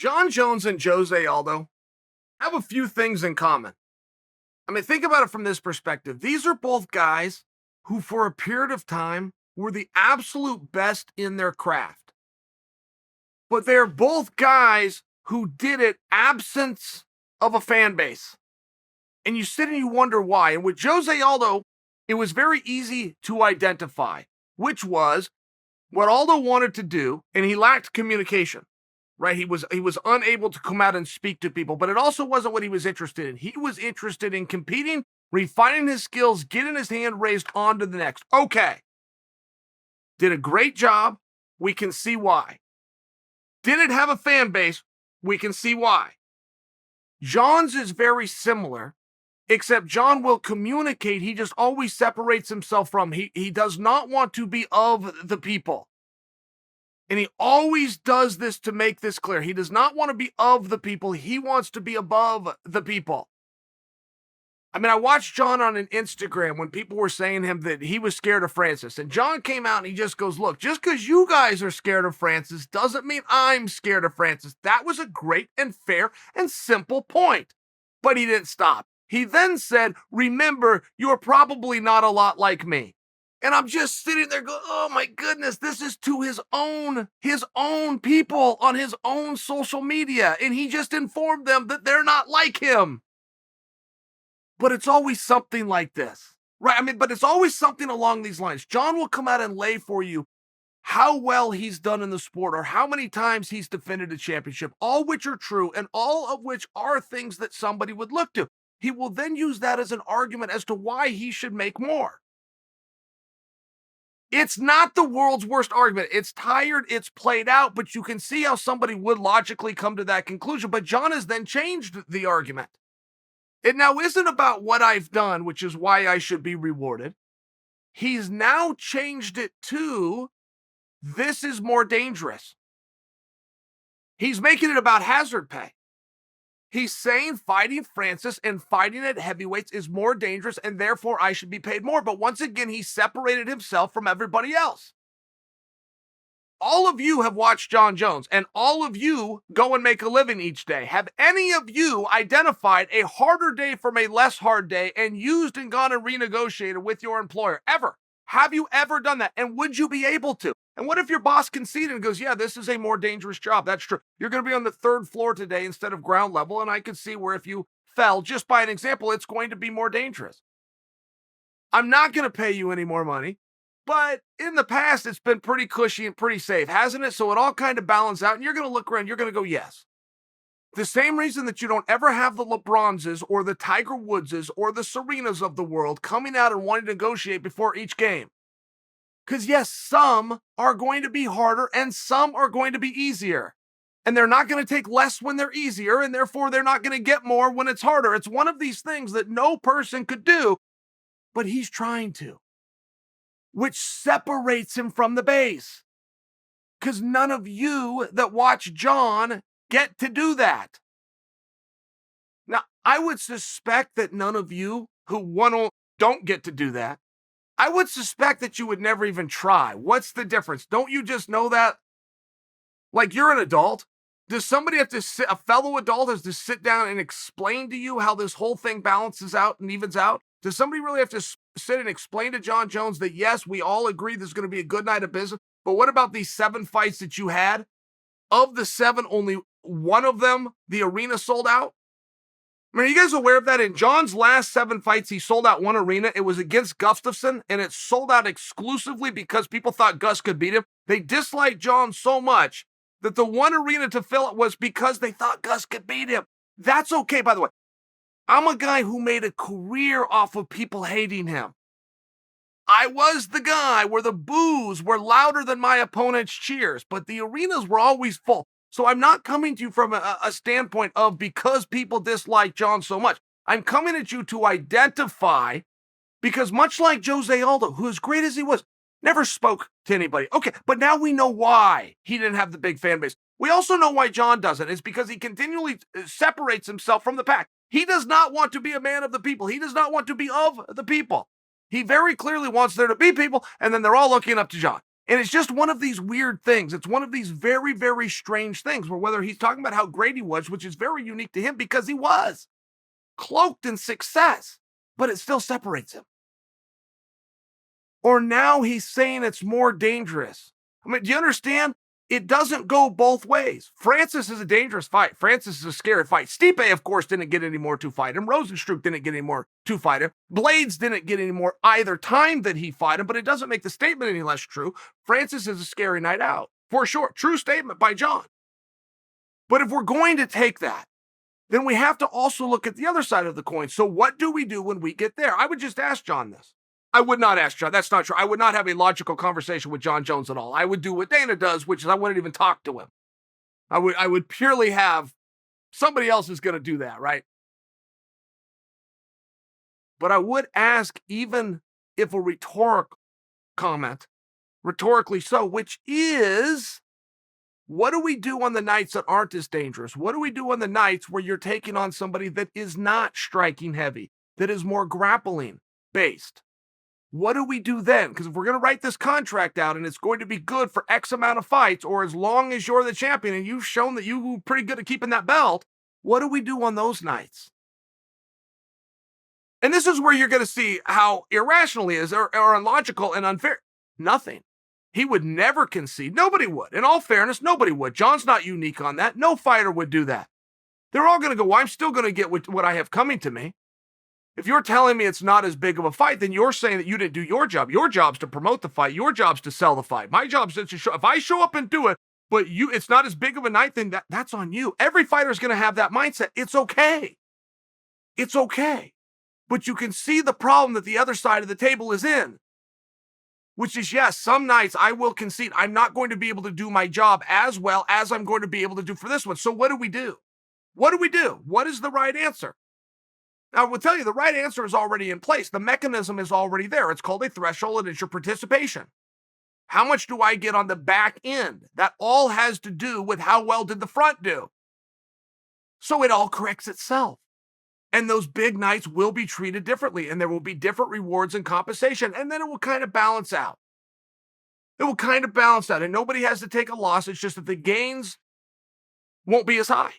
Jon Jones and Jose Aldo have a few things in common. I mean, think about it from this perspective. These are both guys who, for a period of time, were the absolute best in their craft. But they're both guys who did it absence of a fan base. And you sit and you wonder why. And with Jose Aldo, it was very easy to identify, which was what Aldo wanted to do, and he lacked communication. Right? He was unable to come out and speak to people, but it also wasn't what he was interested in. He was interested in competing, refining his skills, getting his hand raised on to the next. Okay. Did a great job. We can see why. Did it have a fan base? We can see why. Jon's is very similar, except Jon will communicate. He just always separates himself from. He does not want to be of the people. And he always does this to make this clear. He does not want to be of the people. He wants to be above the people. I mean, I watched Jon on an Instagram when people were saying to him that he was scared of Francis. And Jon came out and he just goes, look, just because you guys are scared of Francis doesn't mean I'm scared of Francis. That was a great and fair and simple point. But he didn't stop. He then said, remember, you're probably not a lot like me. And I'm just sitting there going, oh my goodness, this is to his own people on his own social media. And he just informed them that they're not like him. But it's always something like this, right? I mean, but it's always something along these lines. Jon will come out and lay for you how well he's done in the sport or how many times he's defended a championship, all which are true and all of which are things that somebody would look to. He will then use that as an argument as to why he should make more. It's not the world's worst argument. It's tired, it's played out, but you can see how somebody would logically come to that conclusion. But Jon has then changed the argument. It now isn't about what I've done, which is why I should be rewarded. He's now changed it to, this is more dangerous. He's making it about hazard pay. He's saying fighting Francis and fighting at heavyweights is more dangerous and therefore I should be paid more. But once again, he separated himself from everybody else. All of you have watched Jon Jones and all of you go and make a living each day. Have any of you identified a harder day from a less hard day and used and gone and renegotiated with your employer? Ever? Have you ever done that? And would you be able to? And what if your boss conceded and goes, yeah, this is a more dangerous job. That's true. You're going to be on the third floor today instead of ground level. And I could see where if you fell, just by an example, it's going to be more dangerous. I'm not going to pay you any more money. But in the past, it's been pretty cushy and pretty safe, hasn't it? So it all kind of balances out. And you're going to look around. You're going to go, yes. The same reason that you don't ever have the LeBronses or the Tiger Woodses or the Serenas of the world coming out and wanting to negotiate before each game. Because yes, some are going to be harder and some are going to be easier. And they're not going to take less when they're easier, and therefore they're not going to get more when it's harder. It's one of these things that no person could do, but he's trying to, which separates him from the base. Because none of you that watch Jon get to do that. Now, I would suspect that none of you who don't get to do that, I would suspect that you would never even try. What's the difference? Don't you just know that? Like, you're an adult. Does somebody have to a fellow adult has to sit down and explain to you how this whole thing balances out and evens out? Does somebody really have to sit and explain to Jon Jones that, yes, we all agree this is going to be a good night of business, but what about these 7 fights that you had? Of the 7, only one of them, the arena sold out? I mean, are you guys aware of that? In Jon's last 7 fights, he sold out one arena. It was against Gustafsson, and it sold out exclusively because people thought Gus could beat him. They disliked Jon so much that the one arena to fill it was because they thought Gus could beat him. That's okay, by the way. I'm a guy who made a career off of people hating him. I was the guy where the boos were louder than my opponent's cheers, but the arenas were always full. So I'm not coming to you from a standpoint of because people dislike Jon so much. I'm coming at you to identify, because much like Jose Aldo, who as great as he was, never spoke to anybody. Okay, but now we know why he didn't have the big fan base. We also know why Jon doesn't. It's because he continually separates himself from the pack. He does not want to be a man of the people. He does not want to be of the people. He very clearly wants there to be people, and then they're all looking up to Jon. And it's just one of these weird things. It's one of these very, very strange things where whether he's talking about how great he was, which is very unique to him because he was cloaked in success, but it still separates him. Or now he's saying it's more dangerous. I mean, do you understand? It doesn't go both ways. Francis is a dangerous fight. Francis is a scary fight. Stipe, of course, didn't get any more to fight him. Rosenstruck didn't get any more to fight him. Blades didn't get any more either time that he fought him, but it doesn't make the statement any less true. Francis is a scary night out, for sure. True statement by Jon. But if we're going to take that, then we have to also look at the other side of the coin. So what do we do when we get there? I would just ask Jon this. I would not ask Jon. That's not true. I would not have a logical conversation with Jon Jones at all. I would do what Dana does, which is I wouldn't even talk to him. I would purely have somebody else is going to do that, right? But I would ask, even if a rhetorical comment, rhetorically so, which is, what do we do on the nights that aren't as dangerous? What do we do on the nights where you're taking on somebody that is not striking heavy, that is more grappling based? What do we do then? Because if we're going to write this contract out and it's going to be good for X amount of fights, or as long as you're the champion and you've shown that you're pretty good at keeping that belt, what do we do on those nights? And this is where you're going to see how irrational he is or illogical and unfair. Nothing. He would never concede. Nobody would. In all fairness, nobody would. Jon's not unique on that. No fighter would do that. They're all going to go, well, I'm still going to get what I have coming to me. If you're telling me it's not as big of a fight, then you're saying that you didn't do your job. Your job's to promote the fight. Your job's to sell the fight. My job's to show. If I show up and do it, but it's not as big of a night, then that's on you. Every fighter's going to have that mindset. It's okay. It's okay. But you can see the problem that the other side of the table is in, which is, yes, some nights I will concede I'm not going to be able to do my job as well as I'm going to be able to do for this one. So what do we do? What do we do? What is the right answer? Now, I will tell you, the right answer is already in place. The mechanism is already there. It's called a threshold, and it's your participation. How much do I get on the back end? That all has to do with how well did the front do. So it all corrects itself. And those big nights will be treated differently, and there will be different rewards and compensation, and then it will kind of balance out. It will kind of balance out, and nobody has to take a loss. It's just that the gains won't be as high.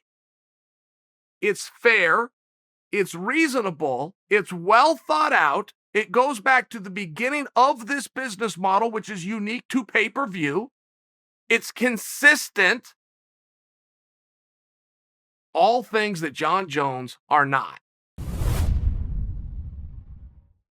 It's fair. It's reasonable. It's well thought out. It goes back to the beginning of this business model, which is unique to pay-per-view. It's consistent. All things that Jon Jones are not.